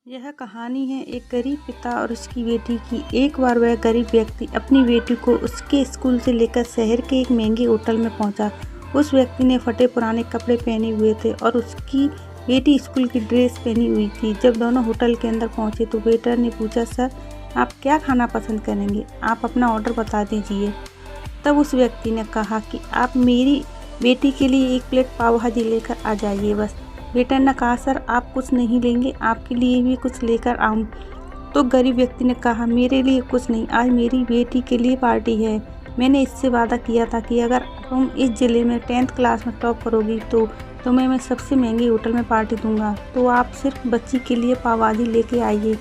यह कहानी है एक गरीब पिता और उसकी बेटी की। एक बार वह गरीब व्यक्ति अपनी बेटी को उसके स्कूल से लेकर शहर के एक महंगे होटल में पहुंचा। उस व्यक्ति ने फटे पुराने कपड़े पहने हुए थे और उसकी बेटी स्कूल की ड्रेस पहनी हुई थी। जब दोनों होटल के अंदर पहुंचे तो वेटर ने पूछा, सर आप क्या खाना पसंद करेंगे, आप अपना ऑर्डर बता दीजिए। तब उस व्यक्ति ने कहा कि आप मेरी बेटी के लिए एक प्लेट पाव भाजी लेकर आ जाइए बस। वेटर ने कहा, सर आप कुछ नहीं लेंगे, आपके लिए भी कुछ लेकर आऊं? तो गरीब व्यक्ति ने कहा, मेरे लिए कुछ नहीं, आज मेरी बेटी के लिए पार्टी है। मैंने इससे वादा किया था कि अगर तुम इस ज़िले में 10th क्लास में टॉप करोगी तो तुम्हें मैं सबसे महंगे होटल में पार्टी दूंगा, तो आप सिर्फ बच्ची के लिए पाव भाजी लेके आइए।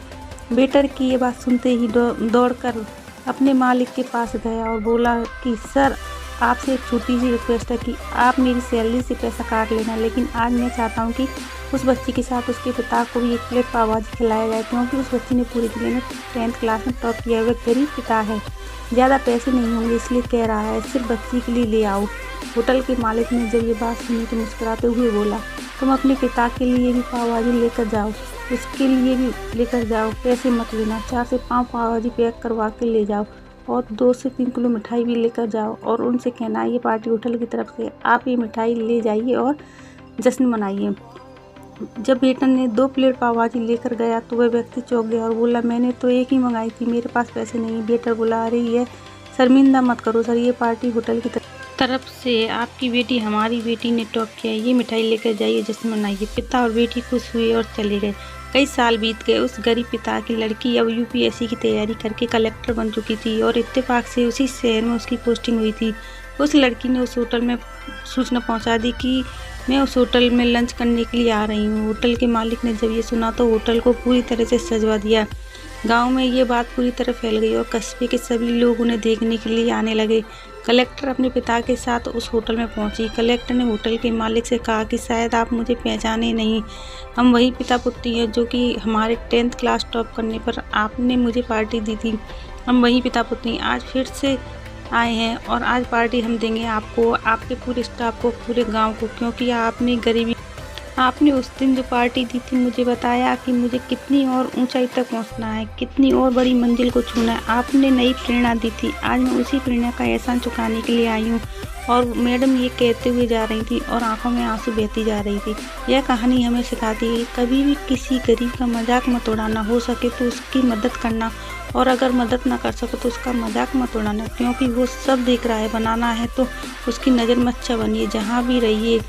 वेटर की ये बात सुनते ही दौड़कर अपने मालिक के पास गया और बोला कि सर आपसे एक छोटी सी रिक्वेस्ट है कि आप मेरी सैलरी से पैसा काट लेना, लेकिन आज मैं चाहता हूँ कि उस बच्ची के साथ उसके पिता को भी एक प्लेट पाव भाजी खिलाया जाए, क्योंकि उस बच्ची ने पूरे जिले में 10th क्लास में टॉप किया हुआ गरीब पिता है, ज़्यादा पैसे नहीं होंगे इसलिए कह रहा है, सिर्फ बच्ची के लिए ले आओ। होटल के मालिक ने जब ये बात सुनी तो मुस्कुराते हुए बोला, तुम अपने पिता के लिए भी पाव भाजी लेकर जाओ, उसके लिए भी लेकर जाओ, पैसे मत लेना, 4 से 5 पाव भाजी पैक करवा के ले जाओ और 2 से 3 किलो मिठाई भी लेकर जाओ और उनसे कहना ये पार्टी होटल की तरफ से, आप ये मिठाई ले जाइए और जश्न मनाइए। जब वेटर ने 2 प्लेट पाव भाजी लेकर गया तो वह व्यक्ति चौंक गया और बोला, मैंने तो एक ही मंगाई थी, मेरे पास पैसे नहीं। वेटर बोला, अरे ये शर्मिंदा मत करो सर, ये पार्टी होटल की तरफ से, आपकी बेटी हमारी बेटी ने टॉप किया, ये मिठाई लेकर जाइए, जश्न मनाइए। पिता और बेटी खुश हुए और चले गए। कई साल बीत गए। उस गरीब पिता की लड़की अब यूपीएससी की तैयारी करके कलेक्टर बन चुकी थी और इत्तेफाक से उसी शहर में उसकी पोस्टिंग हुई थी। उस लड़की ने उस होटल में सूचना पहुंचा दी कि मैं उस होटल में लंच करने के लिए आ रही हूं। होटल के मालिक ने जब ये सुना तो होटल को पूरी तरह से सजवा दिया। गांव में ये बात पूरी तरह फैल गई और कस्बे के सभी लोग उन्हें देखने के लिए आने लगे। कलेक्टर अपने पिता के साथ उस होटल में पहुंची। कलेक्टर ने होटल के मालिक से कहा कि शायद आप मुझे पहचाने नहीं, हम वही पिता पुत्री हैं जो कि हमारे 10th क्लास टॉप करने पर आपने मुझे पार्टी दी थी। हम वही पिता पुत्री आज फिर से आए हैं और आज पार्टी हम देंगे आपको, आपके पूरे स्टाफ को, पूरे गाँव को, क्योंकि आपने उस दिन जो पार्टी दी थी मुझे बताया कि मुझे कितनी और ऊंचाई तक पहुंचना है, कितनी और बड़ी मंजिल को छूना है। आपने नई प्रेरणा दी थी, आज मैं उसी प्रेरणा का एहसान चुकाने के लिए आई हूँ। और मैडम ये कहते हुए जा रही थी और आंखों में आंसू बहती जा रही थी। यह कहानी हमें सिखाती है कि कभी भी किसी गरीब का मजाक मत उड़ाना, हो सके तो उसकी मदद करना, और अगर मदद ना कर सको तो उसका मजाक मत उड़ाना, क्योंकि वो सब देख रहा है। बनाना है तो उसकी नज़र में अच्छा बनिए, जहाँ भी रहिए।